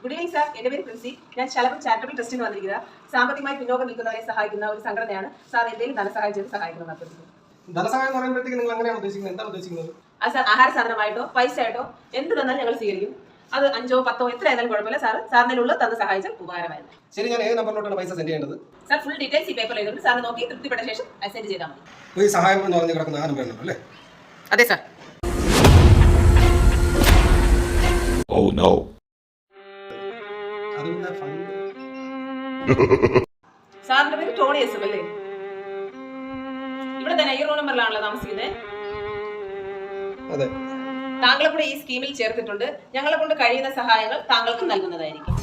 Good evening sir, എൻ്റെ പേര് പ്രിൻസി. ഞാൻ ശലഭം ചാരിറ്റബിൾ ട്രസ്റ്റിന് വന്നിരിക്കുക. സാമ്പത്തികമായി പിന്നോക്കം നിൽക്കുന്നവരെ സഹായിക്കുന്ന ഒരു സംഘടനയാണ്. സാർ എന്തെങ്കിലും ധനസഹായം ചെയ്ത് സഹായിക്കണം അഭ്യർത്ഥിക്കുന്നു. ധനസഹായം എന്ന് പറയുമ്പോഴത്തേക്ക് നിങ്ങൾ അങ്ങനെയാണ് ഉദ്ദേശിക്കുന്നത്? എന്താണ് ഉദ്ദേശിക്കുന്നത്? സാർ ആഹാര സാധനമായിട്ടോ പൈസ ആയിട്ടോ എന്ത് തന്നാലും ഞങ്ങൾ സ്വീകരിക്കും. അത് 5 10 എത്ര ആയാലും കുഴപ്പമില്ല. സാറിനുള്ള തന്ന് സഹായിച്ചാൽ ഉപകാരമായിരുന്നു. ശരി, ഞാൻ ഏത് നമ്പറിലോട്ടാണ് പൈസ സെൻഡ് ചെയ്യേണ്ടത്? സാർ ഫുൾ ഡീറ്റെയിൽസ് ഈ പേപ്പറിൽ എഴുതുന്നുണ്ട്. സാറിന് നോക്കി തൃപ്തിപ്പെട്ട ശേഷം സെൻഡ് ചെയ്താൽ മതി. ഈ സഹായം എന്ന് പറഞ്ഞു കിടക്കുന്ന ആ നമ്പർ അല്ലേ? അതെ സാർ. Oh no. സാറിന്റെ പേര് ടോണി എസ് അല്ലേ? ഇവിടെ തന്നെ ഈ റൂം നമ്പറിലാണല്ലോ താമസിക്കുന്നത്. അതെ. താങ്കളെ കൂടെ ഈ സ്കീമിൽ ചേർത്തിട്ടുണ്ട്. ഞങ്ങളെ കൊണ്ട് കഴിയുന്ന സഹായങ്ങൾ താങ്കൾക്ക് നൽകുന്നതായിരിക്കും.